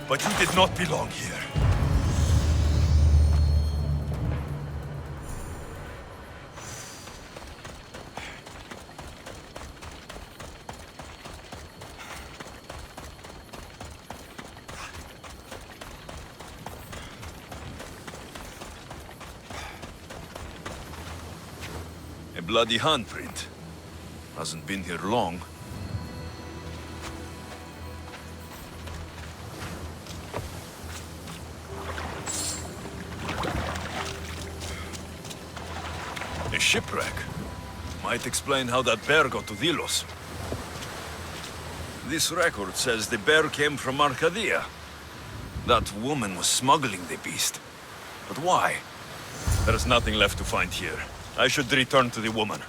But you did not belong here. A bloody handprint. Hasn't been here long. A shipwreck. Might explain how that bear got to Delos. This record says the bear came from Arcadia. That woman was smuggling the beast. But why? There is nothing left to find here. I should return to the woman.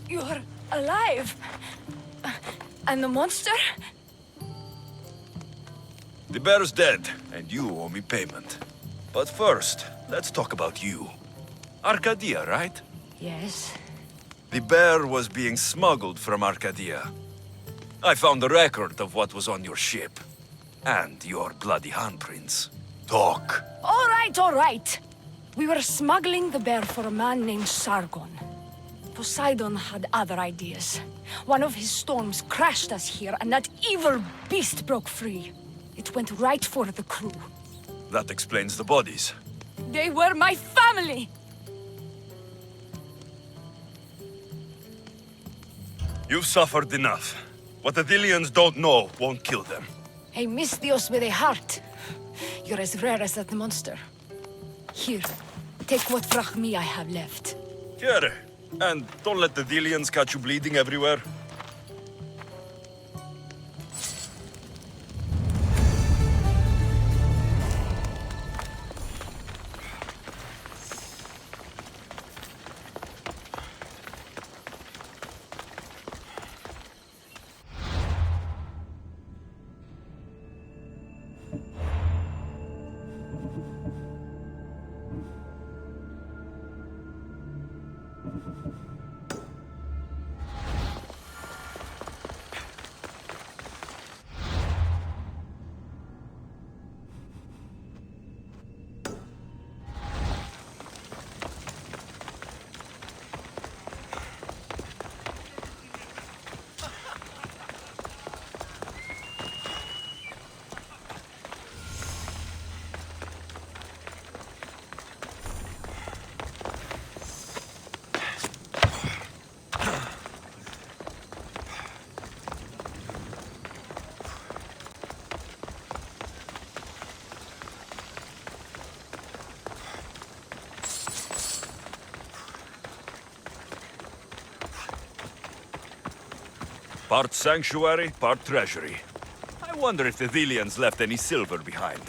You're alive! And the monster? The bear's dead, and you owe me payment. But first, let's talk about you. Arcadia, right? Yes. The bear was being smuggled from Arcadia. I found the record of what was on your ship. And your bloody handprints. Talk. All right. We were smuggling the bear for a man named Sargon. Poseidon had other ideas. One of his storms crashed us here, and that evil beast broke free. It went right for the crew. That explains the bodies. They were my family! You've suffered enough. What the Delians don't know won't kill them. A Misthios with a heart. You're as rare as that monster. Here, take what drachmi I have left. Here. And don't let the Delians catch you bleeding everywhere. Part sanctuary, part treasury. I wonder if the Delians left any silver behind.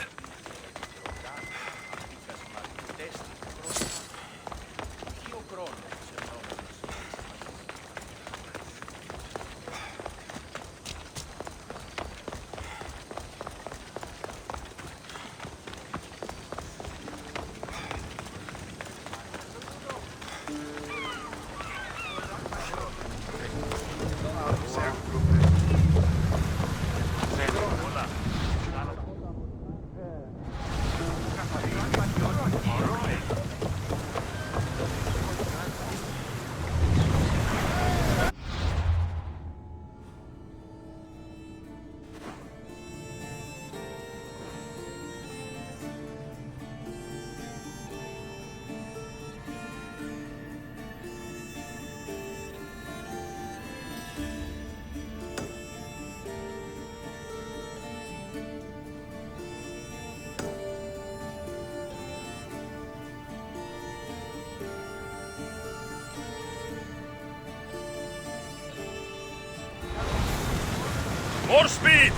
More speed!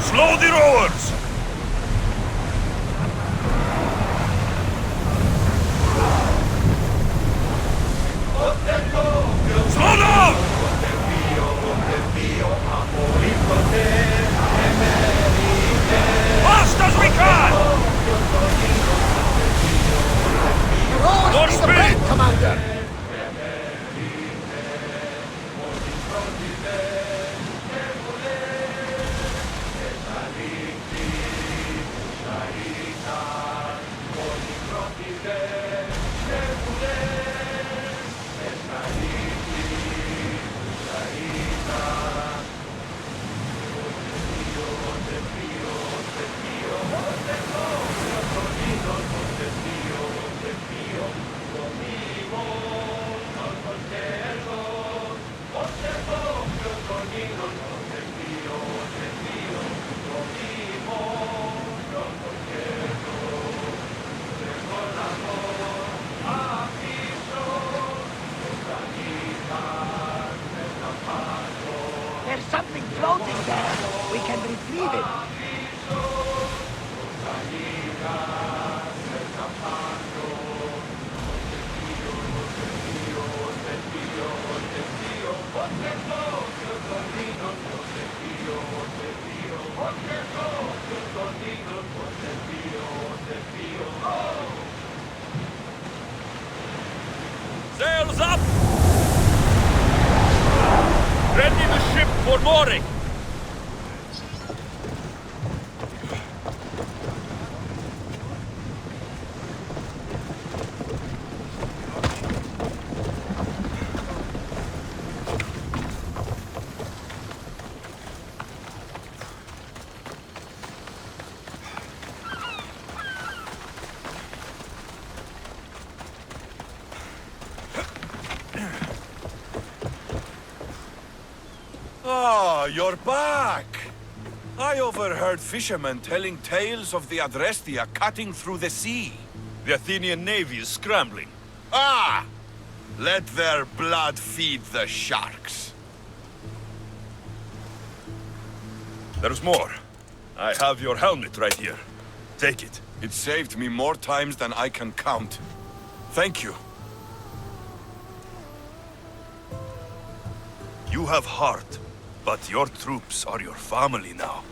Slow the rowers! Slow down! Fast as we can! More speed! Commander! There's something floating there. We can retrieve it. Sails up! Ready the ship for mooring! Ah, you're back! I overheard fishermen telling tales of the Adrestia cutting through the sea. The Athenian navy is scrambling. Ah! Let their blood feed the sharks. There's more. I have your helmet right here. Take it. It saved me more times than I can count. Thank you. You have heart, but your troops are your family now.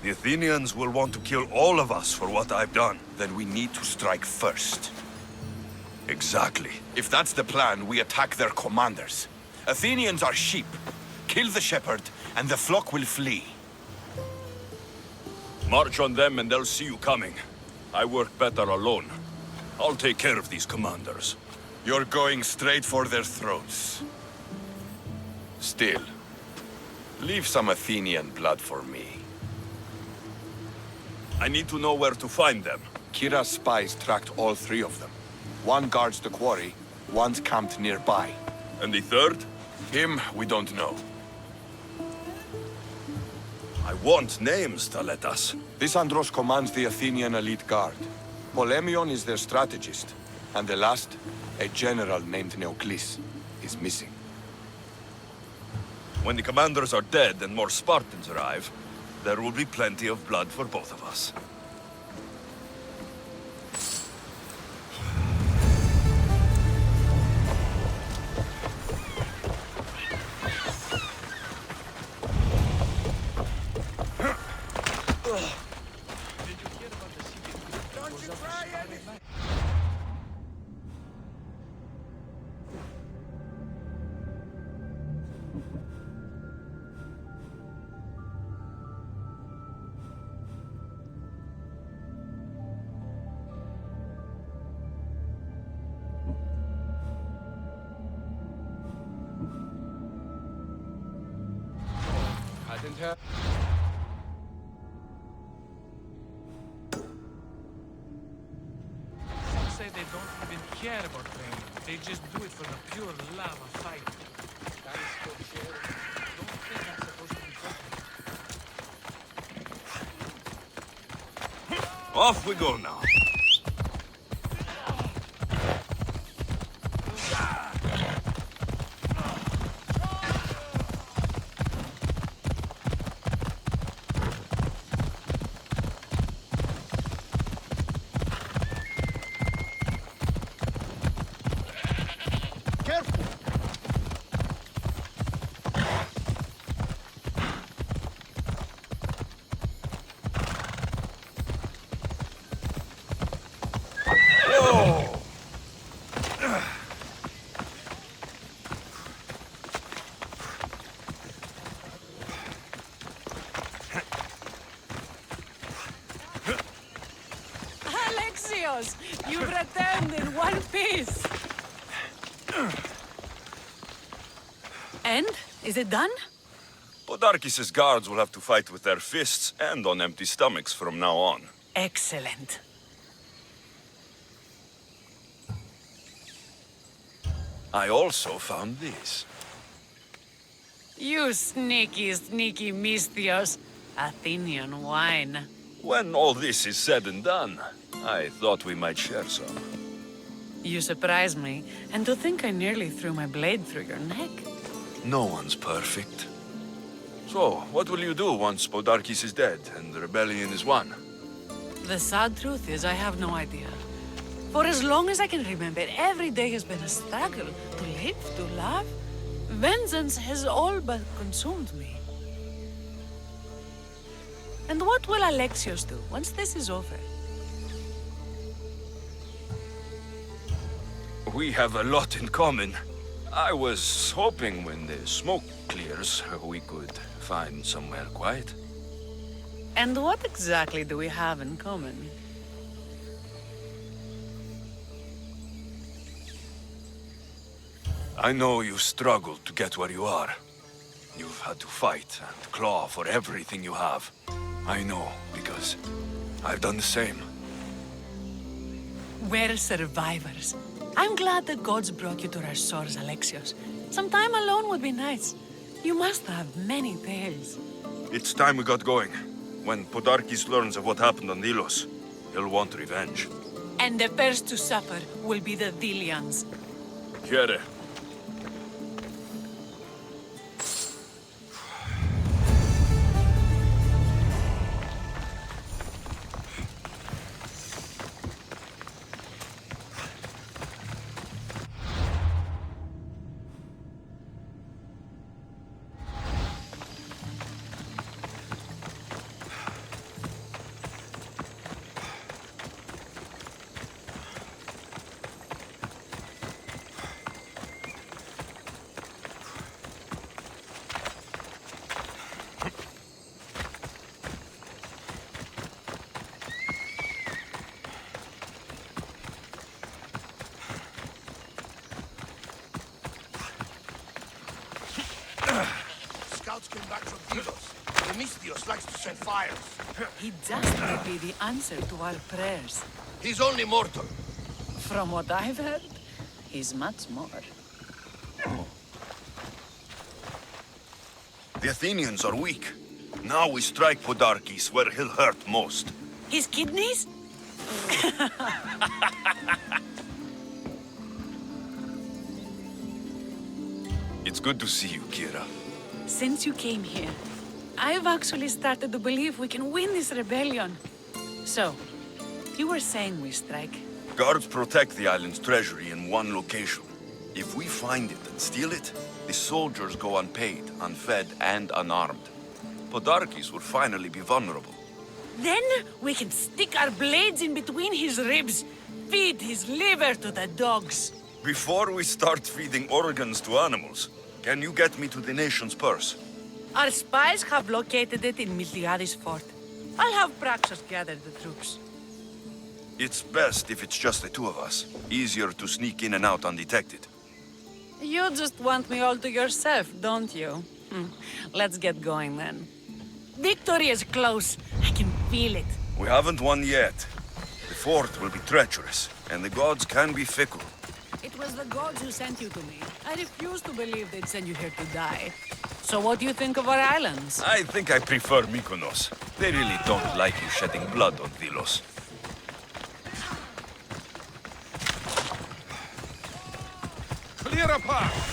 The Athenians will want to kill all of us for what I've done. Then we need to strike first. Exactly. If that's the plan, we attack their commanders. Athenians are sheep. Kill the shepherd, and the flock will flee. March on them and they'll see you coming. I work better alone. I'll take care of these commanders. You're going straight for their throats. Still, leave some Athenian blood for me. I need to know where to find them. Kira's spies tracked all three of them. One guards the quarry, one's camped nearby. And the third? Him, we don't know. I want names, Teletas. This Andros commands the Athenian elite guard. Polemion is their strategist. And the last, a general named Neoclis. is missing. When the commanders are dead and more Spartans arrive, there will be plenty of blood for both of us. Some say they don't even care about training. They just do it for the pure love of fighting. That is still scary. Don't think I'm supposed to be talking. Off we go now. Alexios, you've returned in one piece. And? Is it done? Podarkes' guards will have to fight with their fists and on empty stomachs from now on. Excellent. I also found this. You sneaky, sneaky Misthios. Athenian wine. When all this is said and done, I thought we might share some. You surprise me, and to think I nearly threw my blade through your neck. No one's perfect. So, what will you do once Podarkes is dead and the rebellion is won? The sad truth is I have no idea. For as long as I can remember, every day has been a struggle to live, to love. Vengeance has all but consumed me. And what will Alexios do once this is over? We have a lot in common. I was hoping when the smoke clears, we could find somewhere quiet. And what exactly do we have in common? I know you struggled to get where you are. You've had to fight and claw for everything you have. I know, because I've done the same. We're survivors. I'm glad the gods brought you to our shores, Alexios. Some time alone would be nice. You must have many tales. It's time we got going. When Podarkes learns of what happened on Delos, he'll want revenge. And the first to suffer will be the Delians. Here. Scouts came back from Delos. The Misthios likes to set fires. He just may be the answer to our prayers. He's only mortal. From what I've heard, he's much more. The Athenians are weak. Now we strike Podarkes where he'll hurt most. His kidneys? It's good to see you, Kira. Since you came here, I've actually started to believe we can win this rebellion. So, you were saying we strike? Guards protect the island's treasury in one location. If we find it and steal it, the soldiers go unpaid, unfed, and unarmed. Podarkes will finally be vulnerable. Then we can stick our blades in between his ribs, feed his liver to the dogs. Before we start feeding organs to animals, can you get me to the nation's purse? Our spies have located it in Miltiades' fort. I'll have Praxis gather the troops. It's best if it's just the two of us. Easier to sneak in and out undetected. You just want me all to yourself, don't you? Let's get going then. Victory is close. I can feel it. We haven't won yet. The fort will be treacherous, and the gods can be fickle. It was the gods who sent you to me. I refuse to believe they'd send you here to die. So what do you think of our islands? I think I prefer Mykonos. They really don't like you shedding blood on Delos. Clear a path!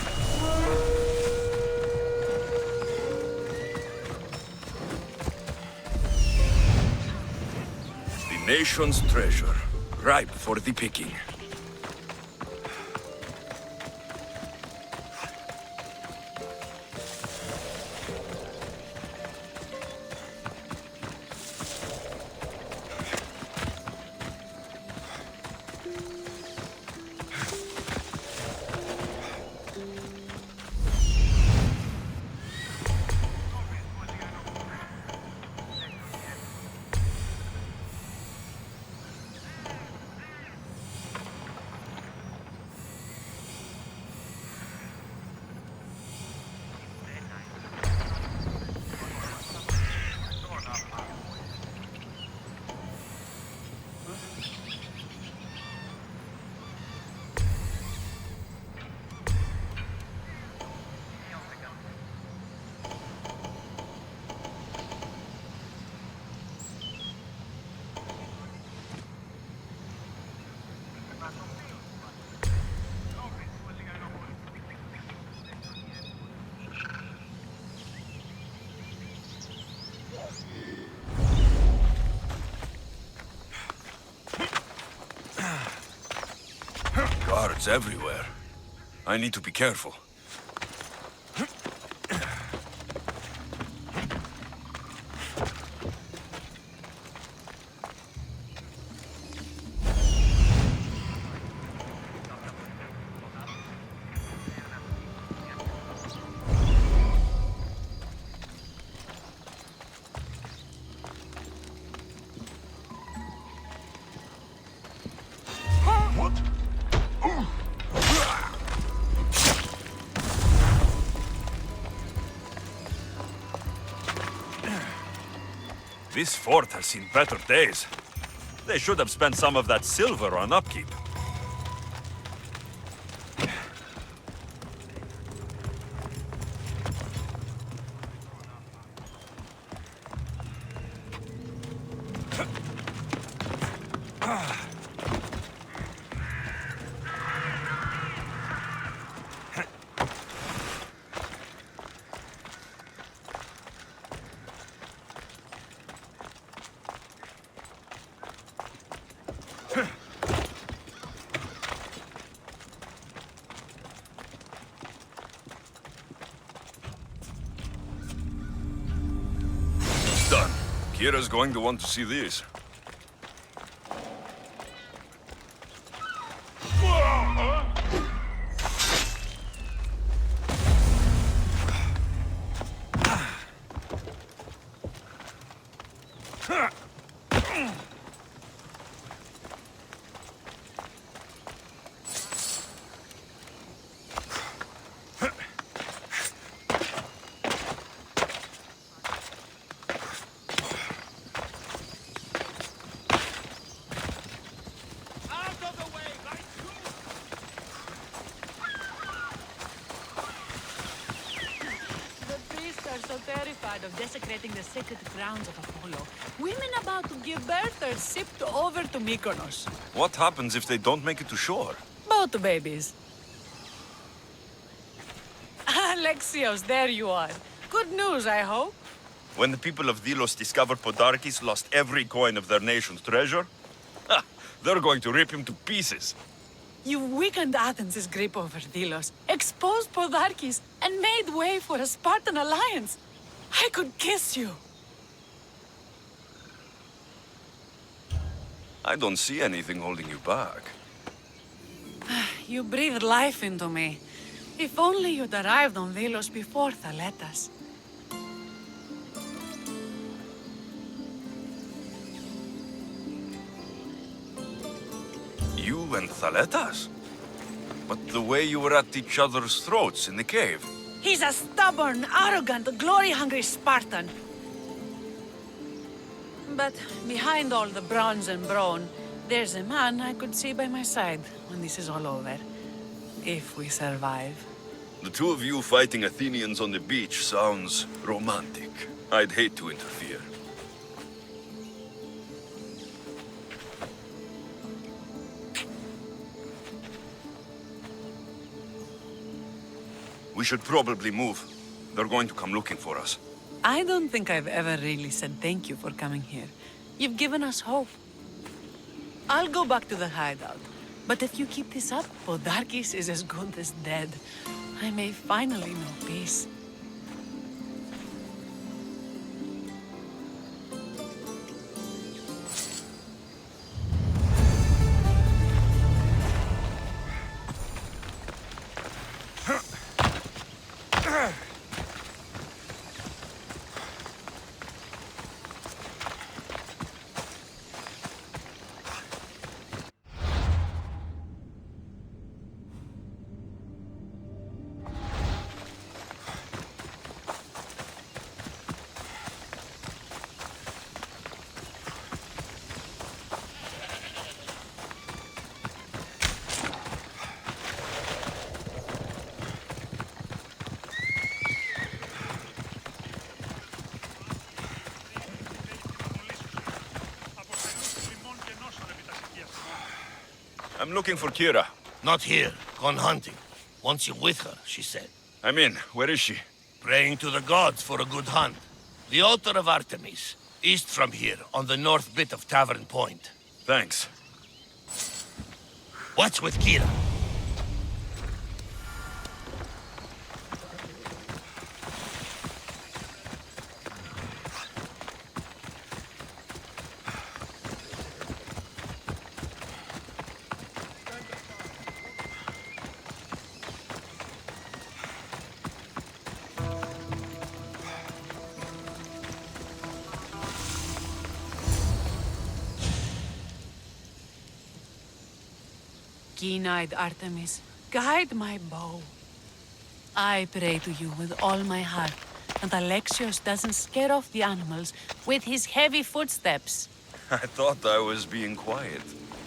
The nation's treasure, ripe for the picking. Guards everywhere. I need to be careful. This fort has seen better days. They should have spent some of that silver on upkeep. Done. Kira's going to want to see this. Of desecrating the sacred grounds of Apollo. Women about to give birth are shipped over to Mykonos. What happens if they don't make it to shore? Both babies. Alexios, there you are. Good news, I hope. When the people of Delos discovered Podarkes lost every coin of their nation's treasure, ha, they're going to rip him to pieces. You weakened Athens' grip over Delos, exposed Podarkes, and made way for a Spartan alliance. I could kiss you. I don't see anything holding you back. You breathed life into me. If only you'd arrived on Delos before Thaletas. You and Thaletas? But the way you were at each other's throats in the cave. He's a stubborn, arrogant, glory-hungry Spartan. But behind all the bronze and brawn, there's a man I could see by my side when this is all over. If we survive. The two of you fighting Athenians on the beach sounds romantic. I'd hate to interfere. We should probably move. They're going to come looking for us. I don't think I've ever really said thank you for coming here. You've given us hope. I'll go back to the hideout. But if you keep this up, Podarkes is as good as dead. I may finally know peace. I'm looking for Kira. Not here. Gone hunting. Wants you with her, she said. I'm in. Where is she? Praying to the gods for a good hunt. The altar of Artemis. East from here, on the north bit of Tavern Point. Thanks. What's with Kira? Keen-eyed Artemis, guide my bow. I pray to you with all my heart that Alexios doesn't scare off the animals with his heavy footsteps. I thought I was being quiet.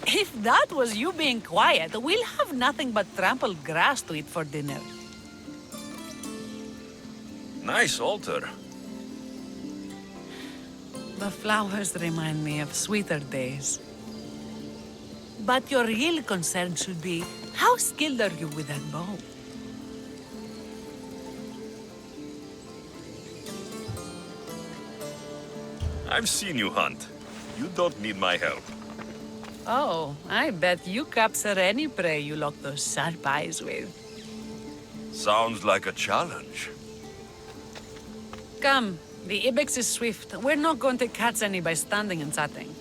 If that was you being quiet, we'll have nothing but trampled grass to eat for dinner. Nice altar. The flowers remind me of sweeter days. But your real concern should be, how skilled are you with that bow? I've seen you hunt. You don't need my help. Oh, I bet you capture any prey you lock those sharp eyes with. Sounds like a challenge. Come, the ibex is swift. We're not going to catch any by standing and chatting.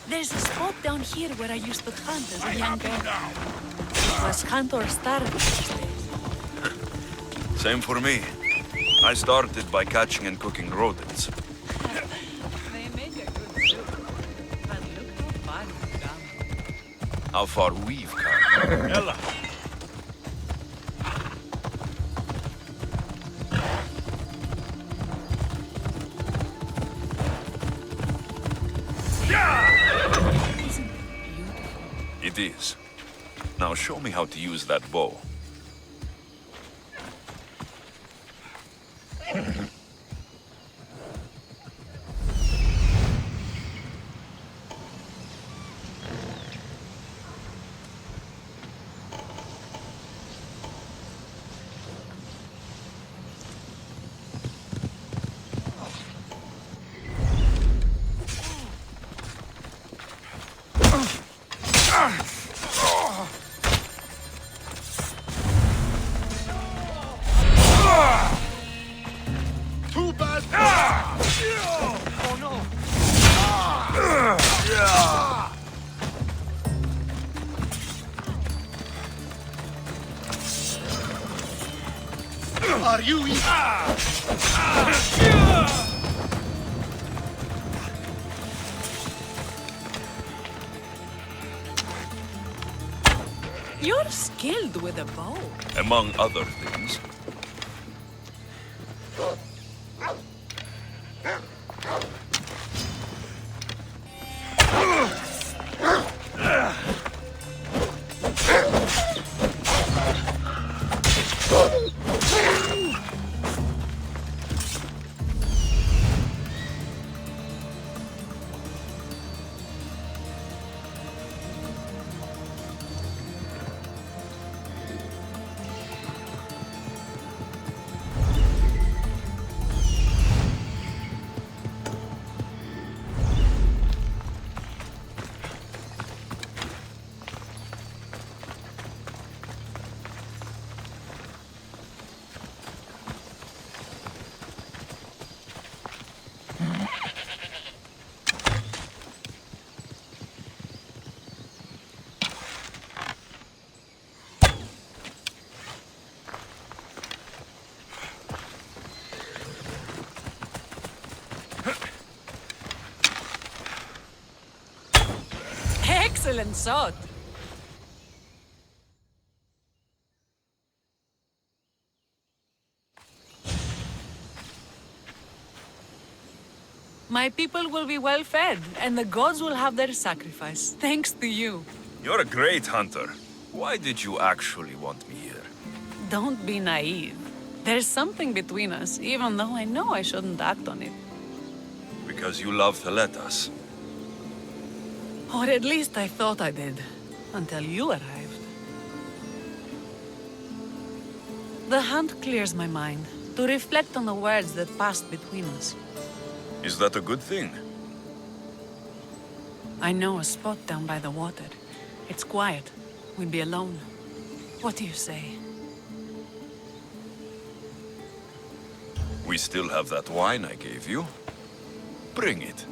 There's a spot down here where I used to hunt as a young girl. It was hunt or starve these days. Same for me. I started by catching and cooking rodents. They make a good soup. But look how far you've come. How far we've come. Ella, Isn't it beautiful? It is. Now show me how to use that bow. Too bad. Oh no! Are you You're skilled with a bow. Among other things. Excellent shot. My people will be well fed, and the gods will have their sacrifice, thanks to you. You're a great hunter. Why did you actually want me here? Don't be naive. There's something between us, even though I know I shouldn't act on it. Because you love to let us. Or at least I thought I did, until you arrived. The hunt clears my mind, to reflect on the words that passed between us. Is that a good thing? I know a spot down by the water. It's quiet. We'd be alone. What do you say? We still have that wine I gave you. Bring it.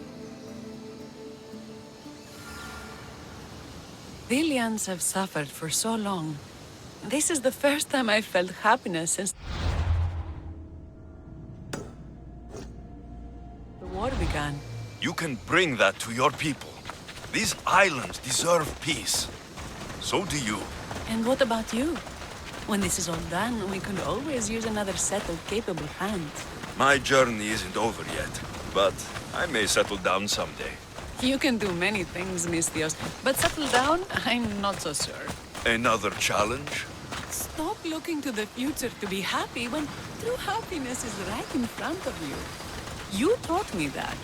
Delians have suffered for so long. This is the first time I've felt happiness since the war began. You can bring that to your people. These islands deserve peace. So do you. And what about you? When this is all done, we could always use another set of capable hands. My journey isn't over yet, but I may settle down someday. You can do many things, Mystios, but settle down, I'm not so sure. Another challenge? Stop looking to the future to be happy when true happiness is right in front of you. You taught me that.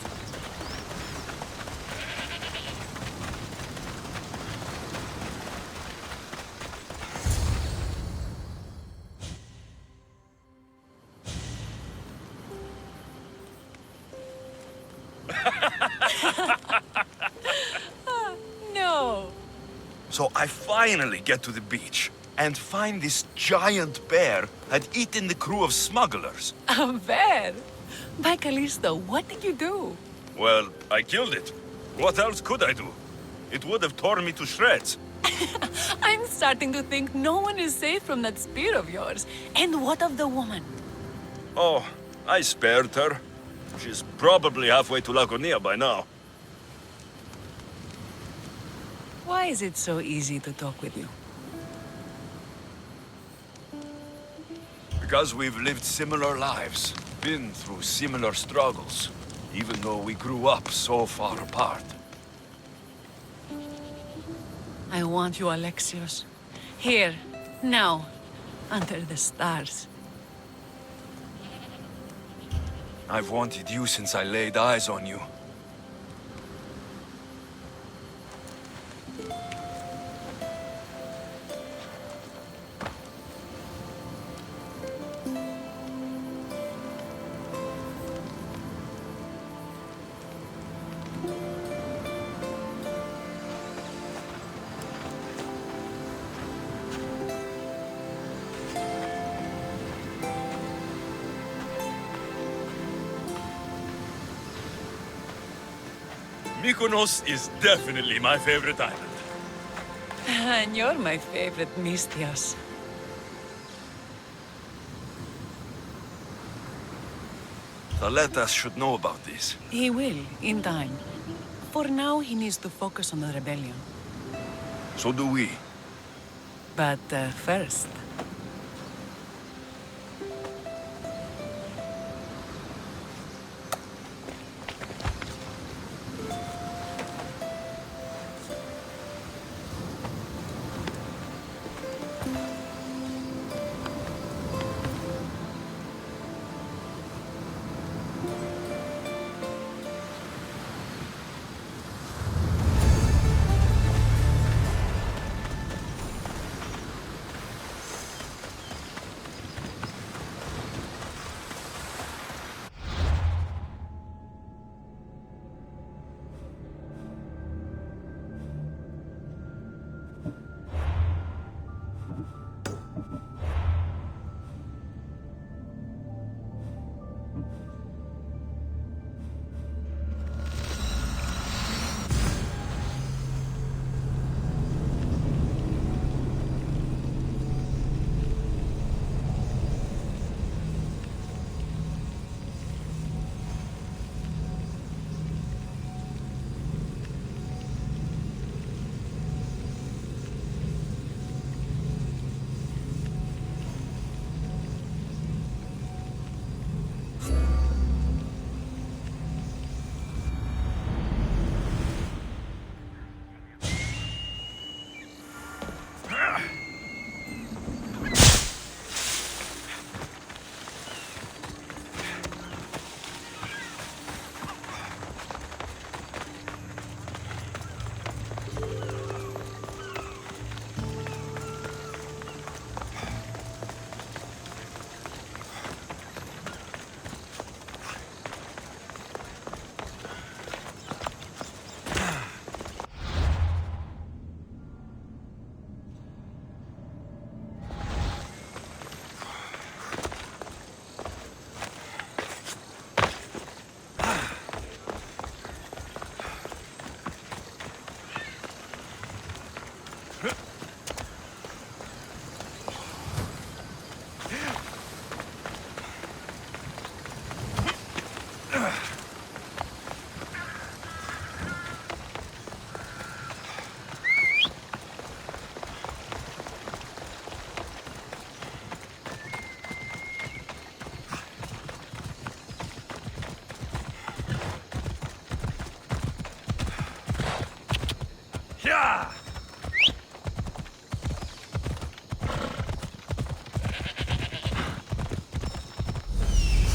No. So I finally get to the beach and find this giant bear had eaten the crew of smugglers. A bear? By Callisto, what did you do? Well, I killed it. What else could I do? It would have torn me to shreds. I'm starting to think no one is safe from that spear of yours. And what of the woman? Oh, I spared her. She's probably halfway to Laconia by now. Why is it so easy to talk with you? Because we've lived similar lives, been through similar struggles, even though we grew up so far apart. I want you, Alexios. Here, now, under the stars. I've wanted you since I laid eyes on you. Mykonos is definitely my favorite island. And you're my favorite, Mystios. Thaletas should know about this. He will, in time. For now, he needs to focus on the rebellion. So do we. But first...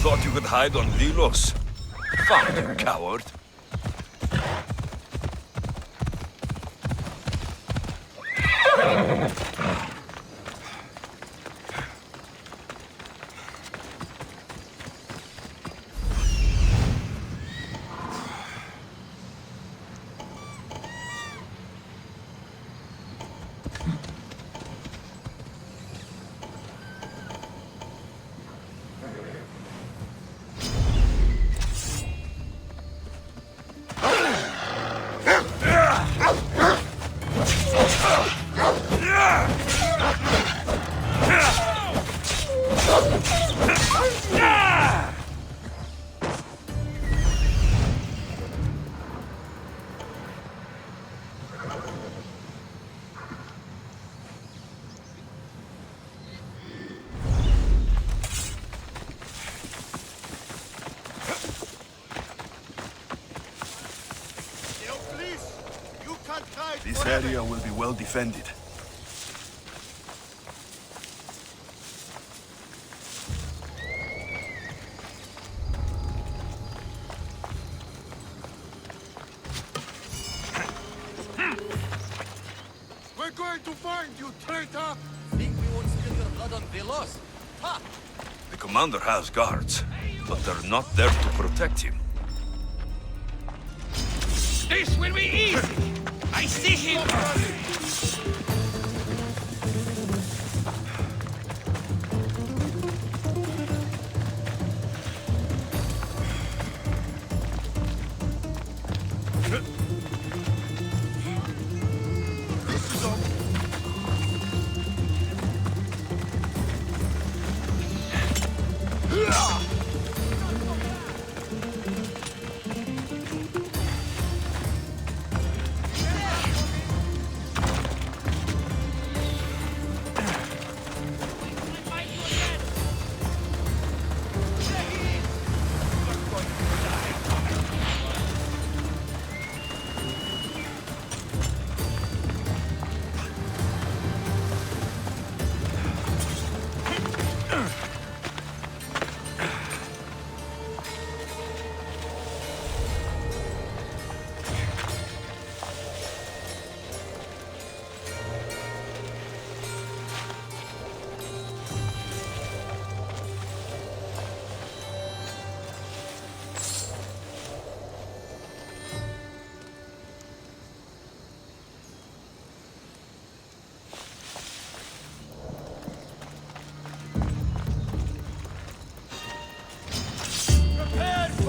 Thought you could hide on Lilos? Found you, coward. This area will be well defended. We're going to find you, traitor! Think we won't spill your blood on Velos? Ha! The commander has guards, but they're not there to protect him. This will be easy! I see him!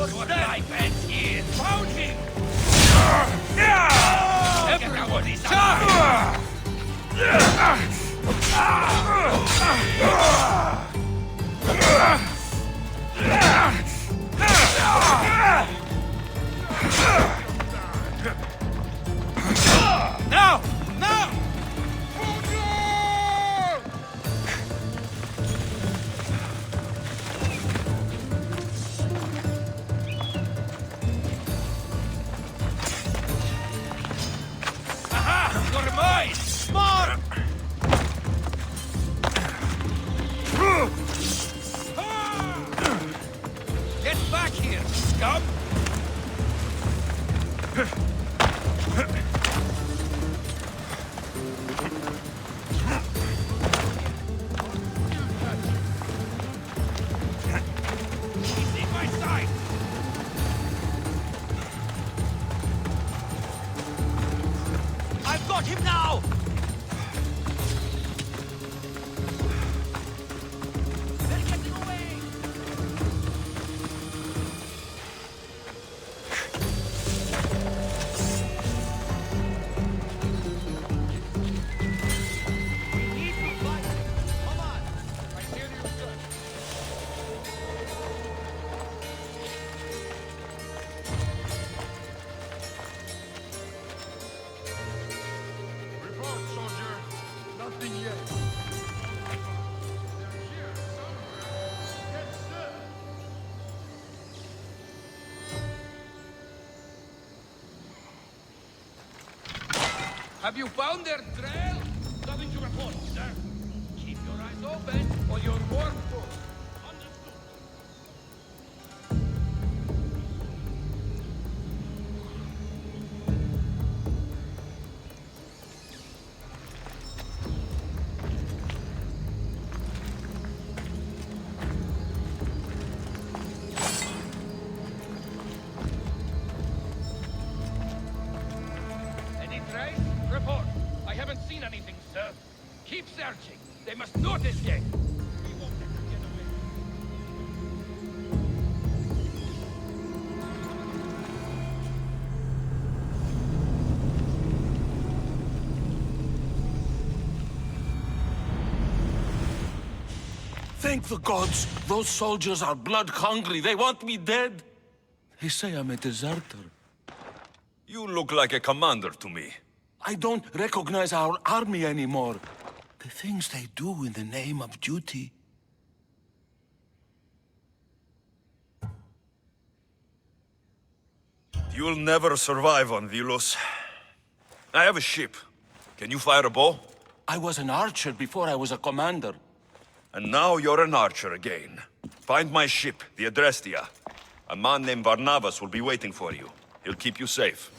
Your life ends here! Found him! Everyone is alive! Now! Now! Aha! You're mine! More! Get back here, scum! He's in my sight! I've got him now! They're getting away! We need to fight him. Come on! I hear you, sir. Report, soldier. Nothing yet. They're here somewhere. Get set. Have you found their trail? Nothing to report, sir. Keep your eyes open or your work full. Understood. Any trace? Report. I haven't seen anything, sir. Keep searching. They must not escape. We won't let them get away. Thank the gods! Those soldiers are blood-hungry. They want me dead. They say I'm a deserter. You look like a commander to me. I don't recognize our army anymore. The things they do in the name of duty. You'll never survive on Vilos. I have a ship. Can you fire a bow? I was an archer before I was a commander. And now you're an archer again. Find my ship, the Adrestia. A man named Barnabas will be waiting for you. He'll keep you safe.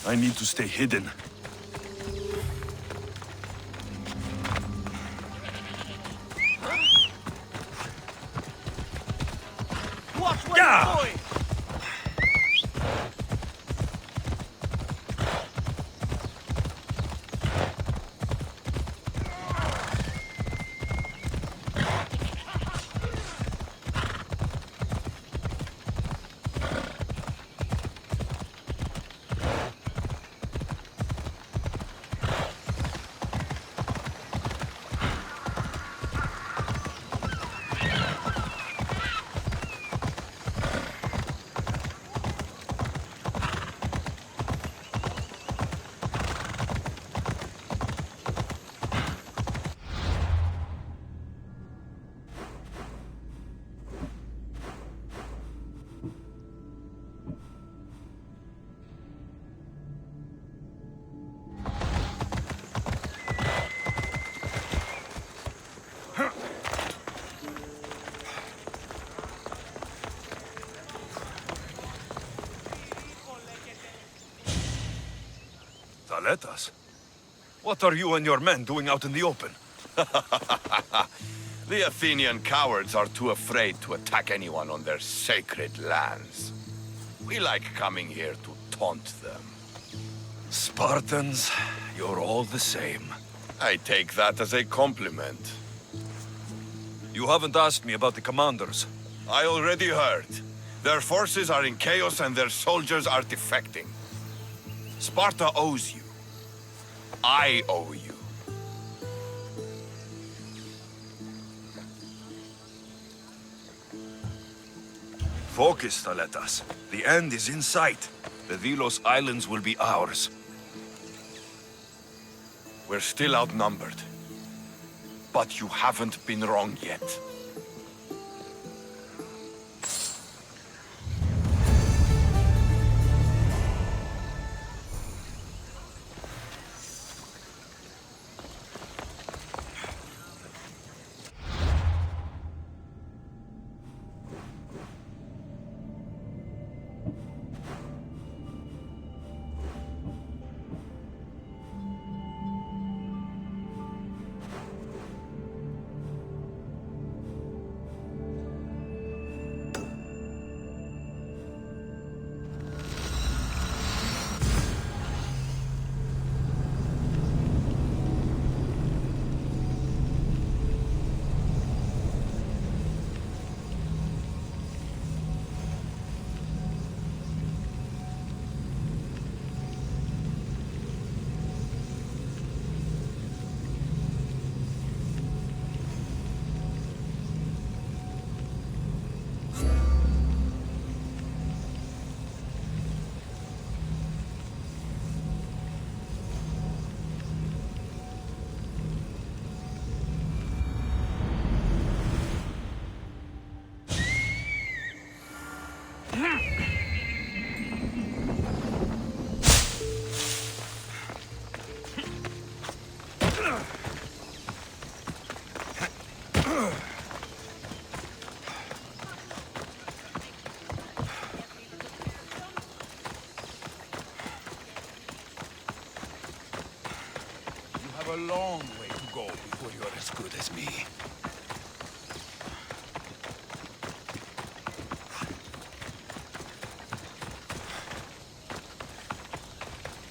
I need to stay hidden. Watch where you're going! Aletas? What are you and your men doing out in the open? The Athenian cowards are too afraid to attack anyone on their sacred lands. We like coming here to taunt them. Spartans, you're all the same. I take that as a compliment. You haven't asked me about the commanders. I already heard. Their forces are in chaos and their soldiers are defecting. Sparta owes you. I owe you. Focus, Aletas. The end is in sight. The Delos Islands will be ours. We're still outnumbered. But you haven't been wrong yet. A long way to go before you're as good as me.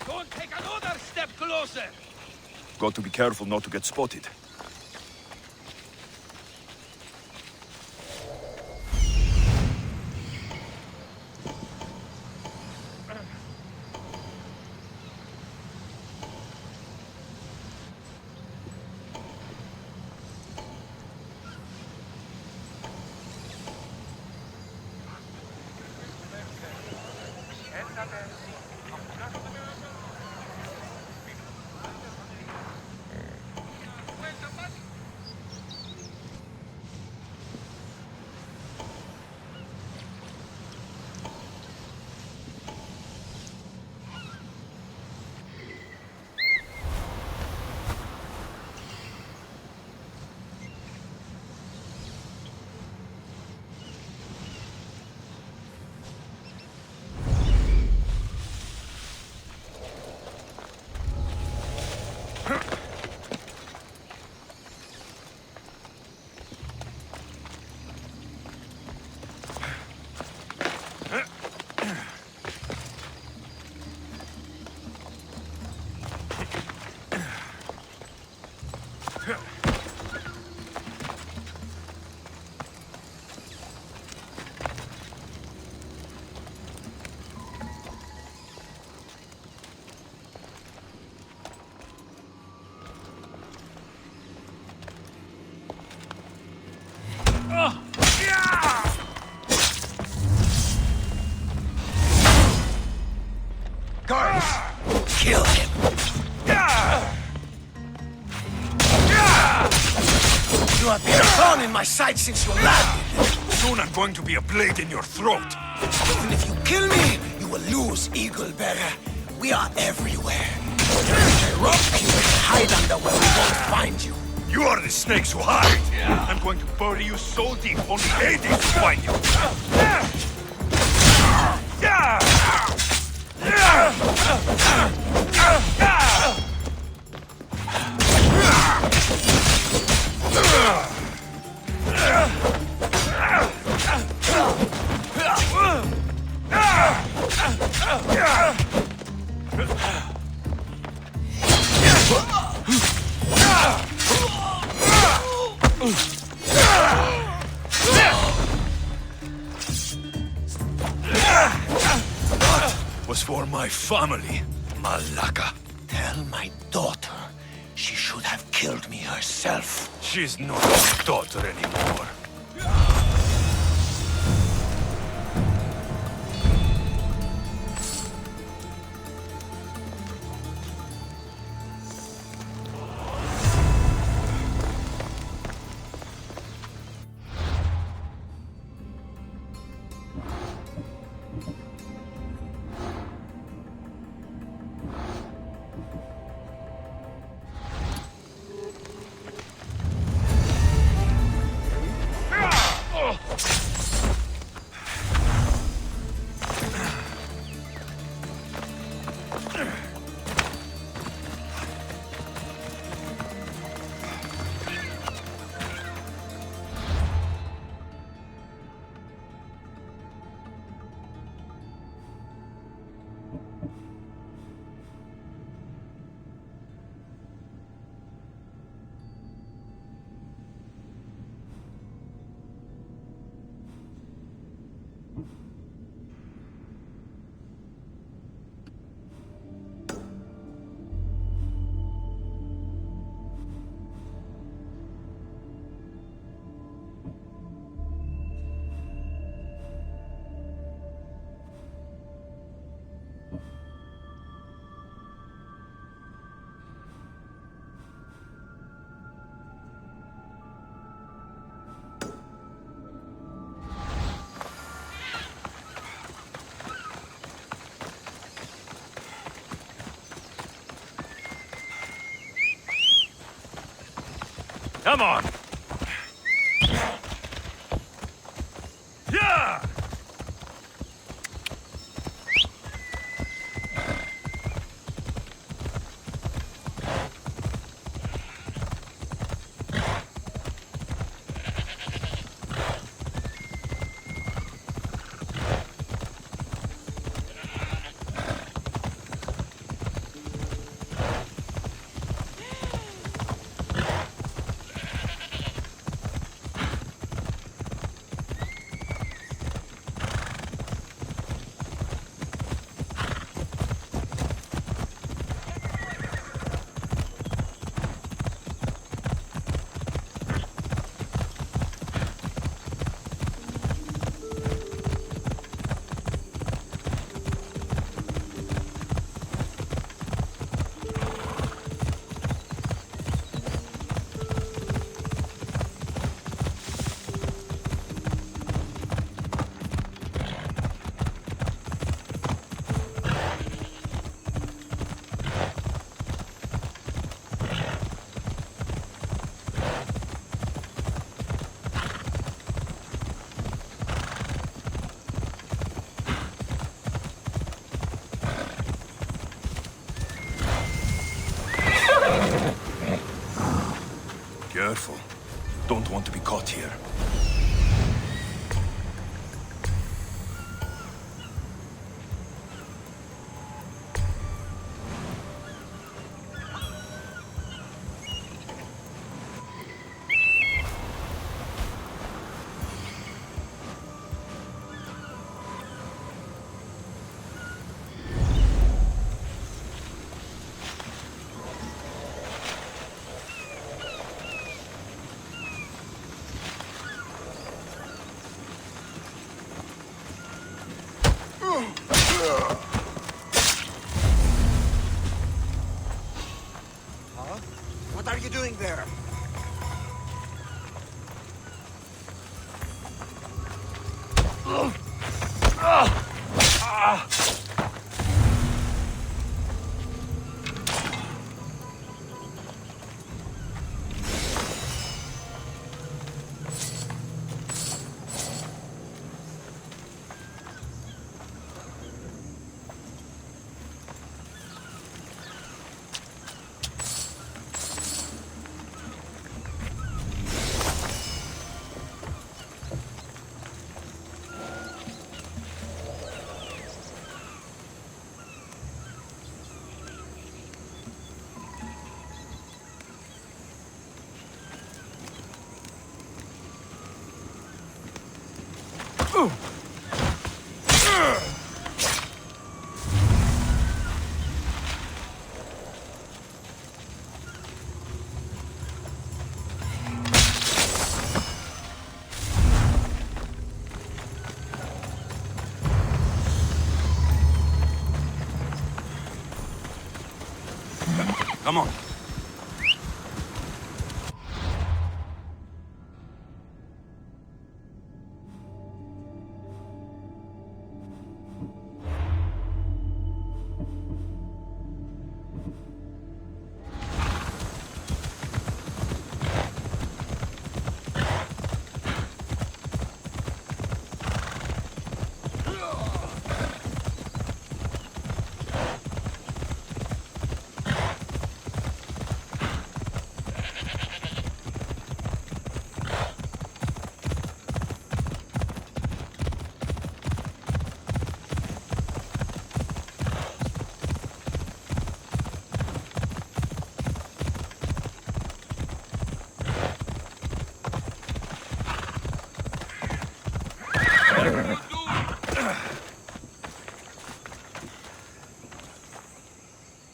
Don't take another step closer! Got to be careful not to get spotted. Kill him! You have been a thorn in my side since you landed. Soon I'm going to be a blade in your throat. Even if you kill me, you will lose, Eagle Bearer. We are everywhere. I rope you and hide under where we won't find you. You are the snakes who hide. I'm going to bury you so deep, only Hades will find you. Was for my family, Malaka. Tell my daughter she should have killed me herself. She's not my daughter anymore. Come on! Yeah! Careful. Don't want to be caught here. What are you doing there? Come on.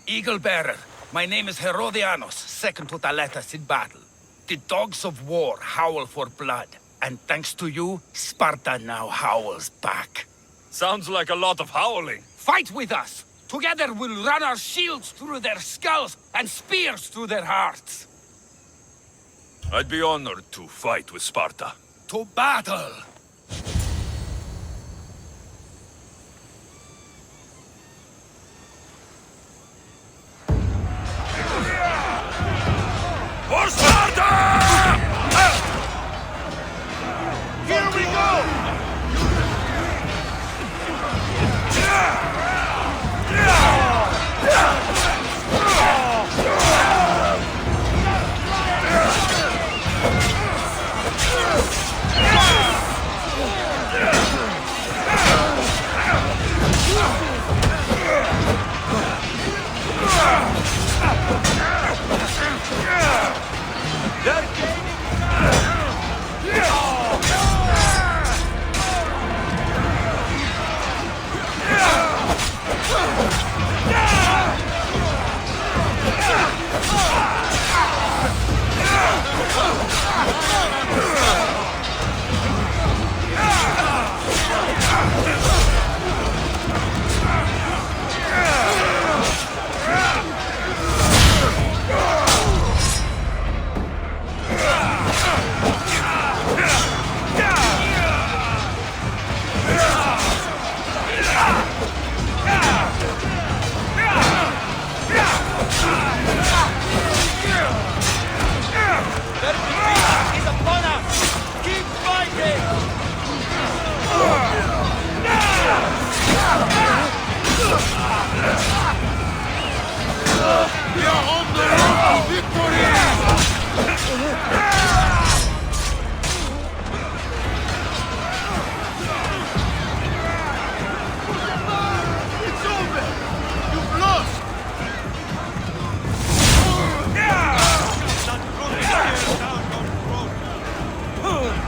Eagle Bearer, my name is Herodianos, second to Thaletas in battle. The dogs of war howl for blood, and thanks to you, Sparta now howls back. Sounds like a lot of howling. Fight with us! Together we'll run our shields through their skulls and spears through their hearts! I'd be honored to fight with Sparta. To battle! For Sparta! Here we go!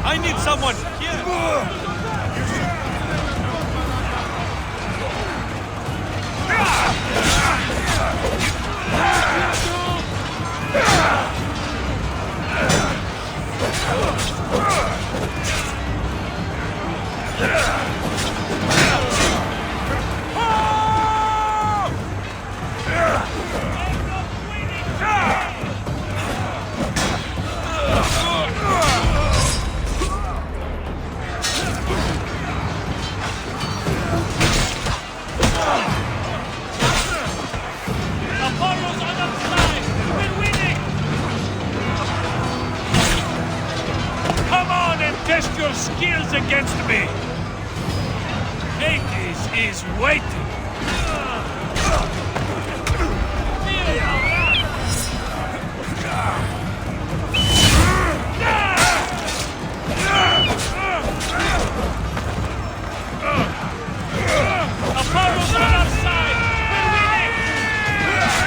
I need someone here! Test your skills against me! Hades is waiting! Apollo's on our side! We're winning!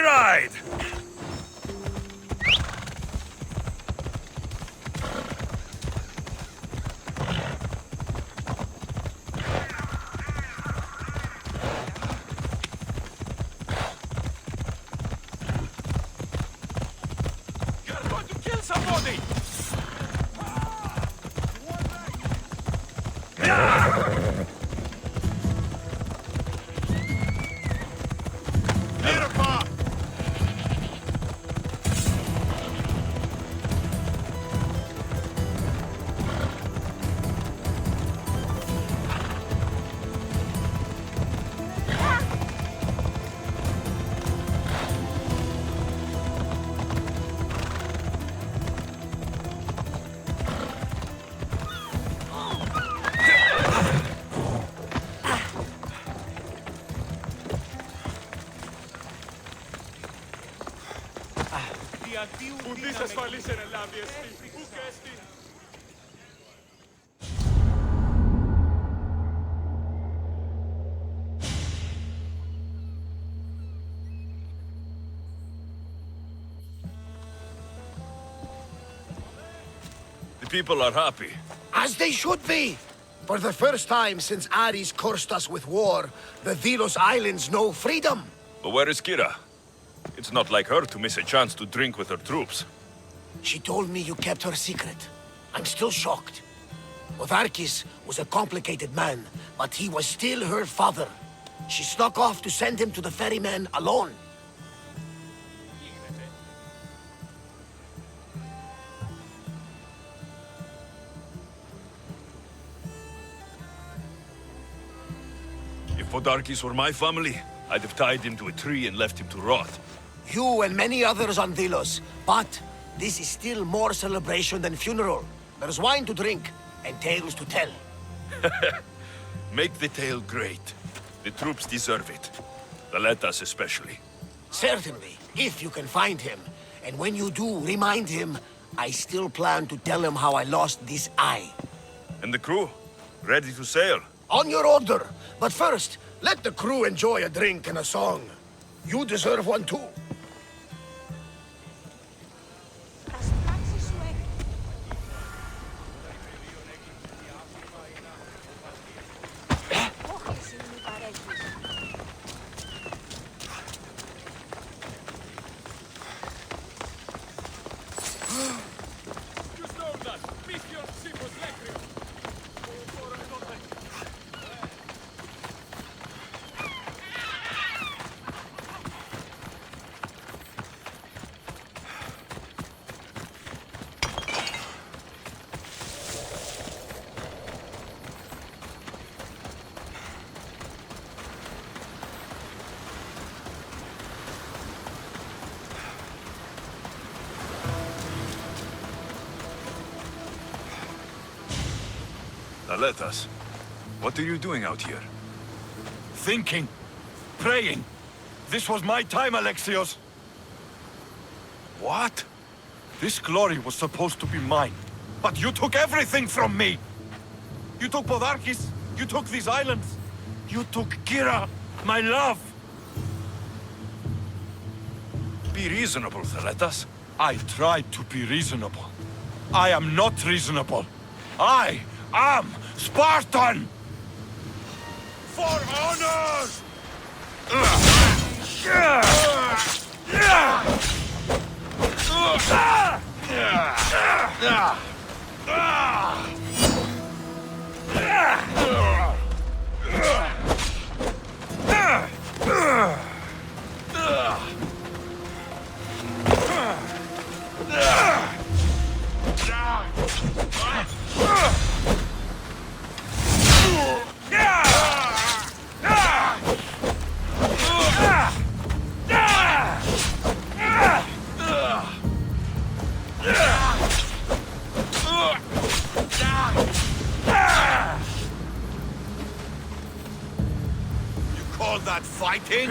ride! You're going to kill somebody! Ουδής ασφαλής εν ελάβει εστί. Ουκ εστί. The people are happy. As they should be! For the first time since Ares cursed us with war, the Delos Islands know freedom! But where is Kira? It's not like her to miss a chance to drink with her troops. She told me you kept her secret. I'm still shocked. Podarkes was a complicated man, but he was still her father. She snuck off to send him to the ferryman alone. If Podarkes were my family, I'd have tied him to a tree and left him to rot. You and many others on Delos, but this is still more celebration than funeral. There's wine to drink, and tales to tell. Make the tale great. The troops deserve it. The Letas especially. Certainly, if you can find him. And when you do, remind him, I still plan to tell him how I lost this eye. And the crew? Ready to sail? On your order. But first, let the crew enjoy a drink and a song. You deserve one too. Letas, what are you doing out here? Thinking. Praying. This was my time, Alexios. What? This glory was supposed to be mine. But you took everything from me! You took Podarkes. You took these islands. You took Kira, my love. Be reasonable, Thaletas. I tried to be reasonable. I am not reasonable. I am Spartan! For honor! Call that fighting?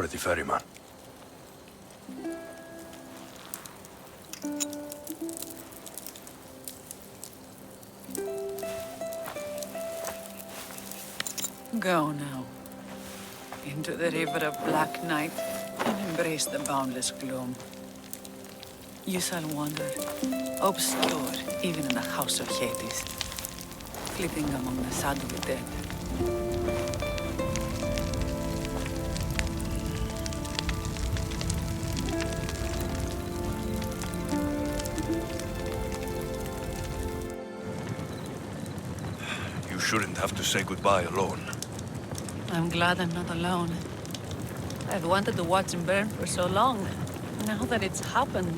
for the ferryman. Go now. Into the river of black night and embrace the boundless gloom. You shall wander, obscure even in the house of Hades, flitting among the shadowy dead. You shouldn't have to say goodbye alone. I'm glad I'm not alone. I've wanted to watch him burn for so long. Now that it's happened,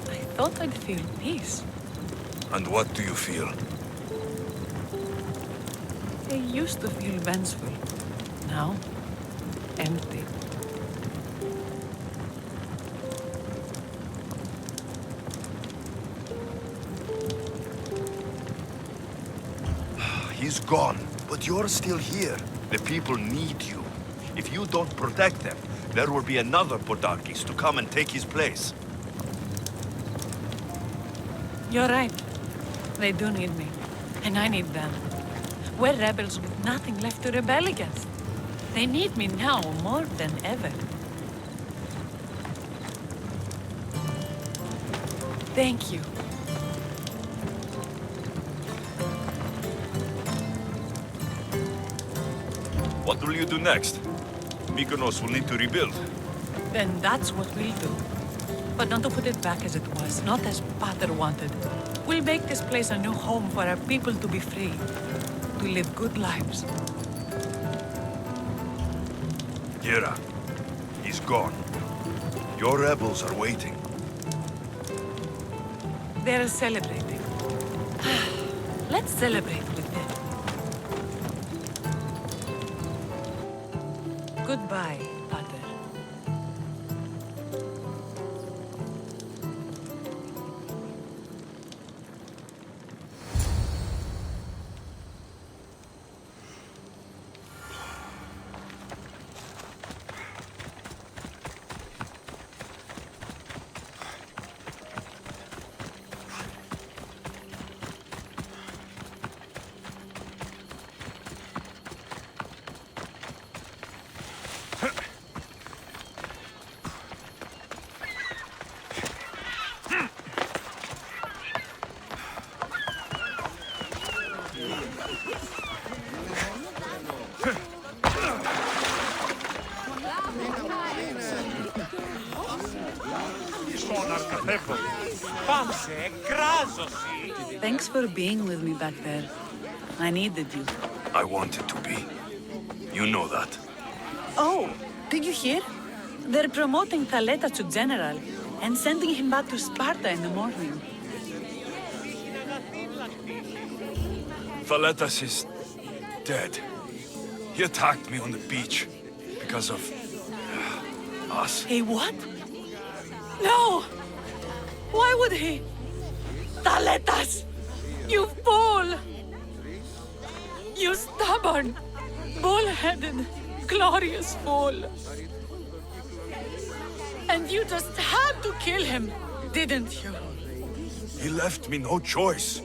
I thought I'd feel peace. And what do you feel? I used to feel vengeful. Now, empty. He's gone, but you're still here. The people need you. If you don't protect them, there will be another Podarkes to come and take his place. You're right. They do need me. And I need them. We're rebels with nothing left to rebel against. They need me now more than ever. Thank you. What will you do next? Mykonos will need to rebuild. Then that's what we'll do. But not to put it back as it was, not as Pater wanted. We'll make this place a new home for our people to be free, to live good lives. Kira, he's gone. Your rebels are waiting. They're celebrating. Let's celebrate with them. Goodbye, Pater. Thanks for being with me back there. I needed you. I wanted to be. You know that. Oh, did you hear? They're promoting Thaleta to general and sending him back to Sparta in the morning. Thaletas is dead. He attacked me on the beach because of us. Hey, what? No! Why would he? Thaletas! You fool! You stubborn, bull-headed, glorious fool! And you just had to kill him, didn't you? He left me no choice.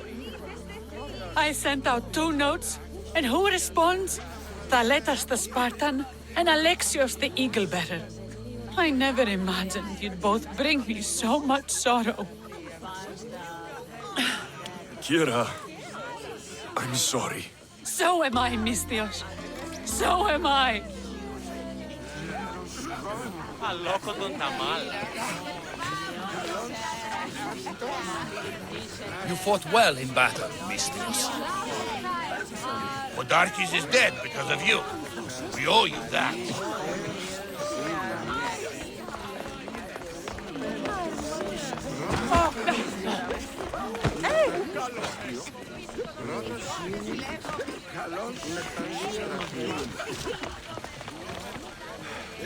I sent out 2 notes, and who responds? Thaletas the Spartan and Alexios the Eagle-Bearer. I never imagined you'd both bring me so much sorrow. Kira, I'm sorry. So am I, Misthios. So am I. You fought well in battle, Mystios. Podarkes is dead because of you. We owe you that.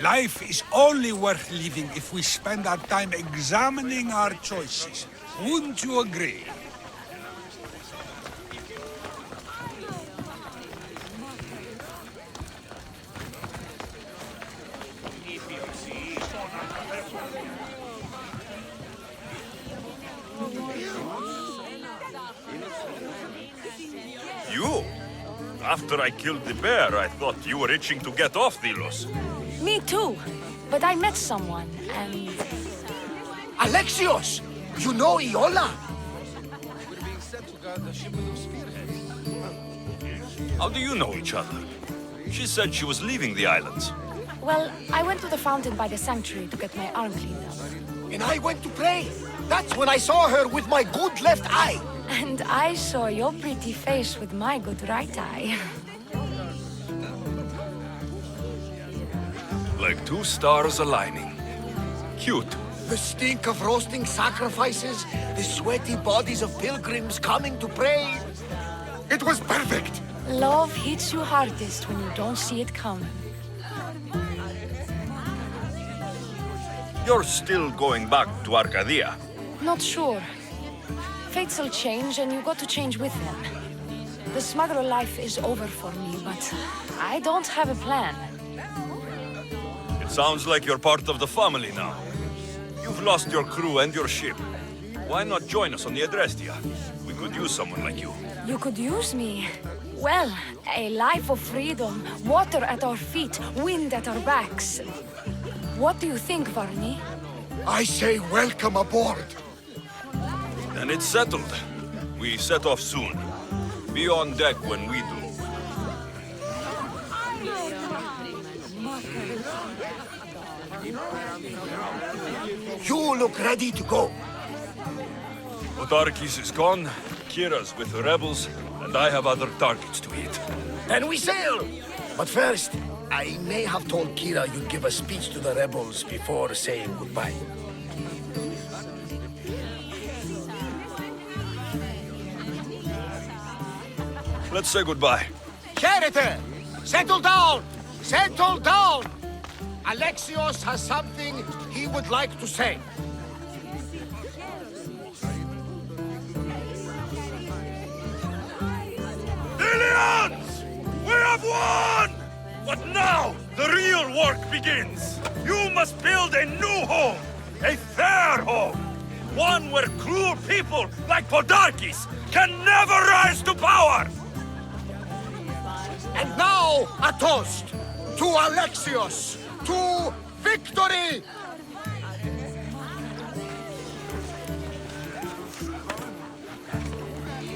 Life is only worth living if we spend our time examining our choices. Wouldn't you agree? After I killed the bear, I thought you were itching to get off Delos. Me too. But I met someone, and... Alexios! You know Iola? We're being sent to guard the ship with those spearheads. How do you know each other? She said she was leaving the islands. Well, I went to the fountain by the sanctuary to get my arm cleaned up. And I went to pray. That's when I saw her with my good left eye. And I saw your pretty face with my good right eye. Like two stars aligning. Cute. The stink of roasting sacrifices, the sweaty bodies of pilgrims coming to pray. It was perfect. Love hits you hardest when you don't see it coming. You're still going back to Arcadia. Not sure. Fates will change, and you got to change with them. The smuggler life is over for me, but I don't have a plan. It sounds like you're part of the family now. You've lost your crew and your ship. Why not join us on the Adrestia? We could use someone like you. You could use me. Well, a life of freedom, water at our feet, wind at our backs. What do you think, Varney? I say welcome aboard. Then it's settled. We set off soon. Be on deck when we do. You look ready to go. Podarkes is gone, Kira's with the rebels, and I have other targets to hit. Then we sail. But first, I may have told Kira you'd give a speech to the rebels before saying goodbye. Let's say goodbye. Charity! Settle down! Settle down! Alexios has something he would like to say. Delians! We have won! But now, the real work begins. You must build a new home. A fair home. One where cruel people like Podarkes can never rise to power. And now, a toast to Alexios, to victory!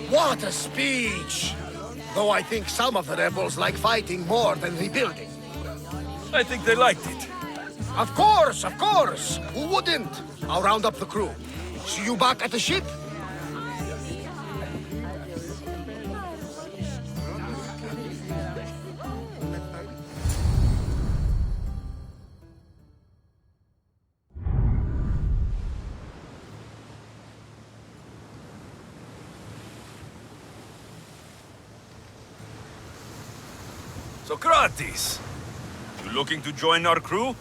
What a speech! Though I think some of the rebels like fighting more than rebuilding. I think they liked it. Of course, of course! Who wouldn't? I'll round up the crew. See you back at the ship? Socrates, you looking to join our crew?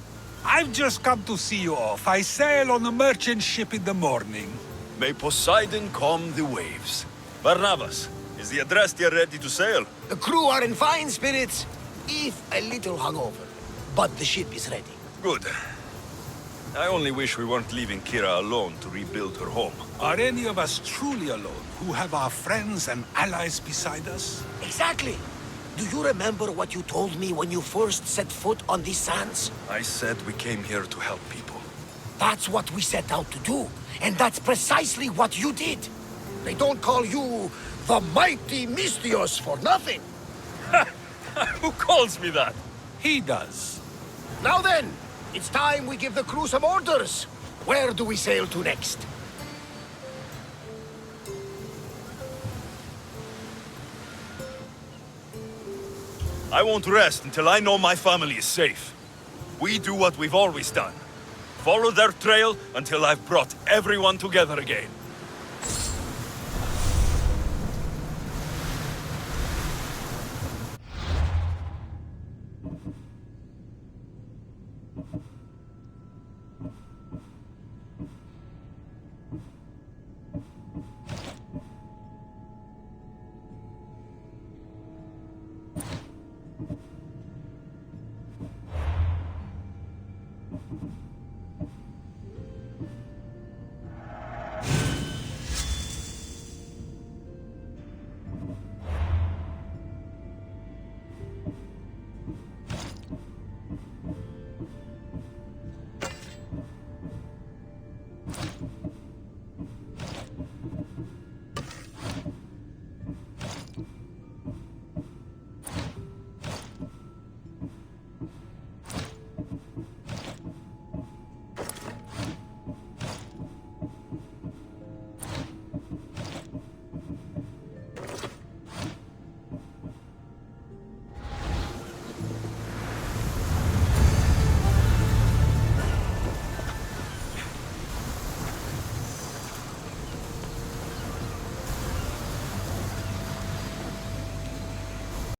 I've just come to see you off. I sail on a merchant ship in the morning. May Poseidon calm the waves. Barnabas, is the Adrestia ready to sail? The crew are in fine spirits, if a little hungover. But the ship is ready. Good. I only wish we weren't leaving Kira alone to rebuild her home. Are any of us truly alone, who have our friends and allies beside us? Exactly. Do you remember what you told me when you first set foot on these sands? I said we came here to help people. That's what we set out to do. And that's precisely what you did. They don't call you the mighty Mystios for nothing. Who calls me that? He does. Now then, it's time we give the crew some orders. Where do we sail to next? I won't rest until I know my family is safe. We do what we've always done. Follow their trail until I've brought everyone together again.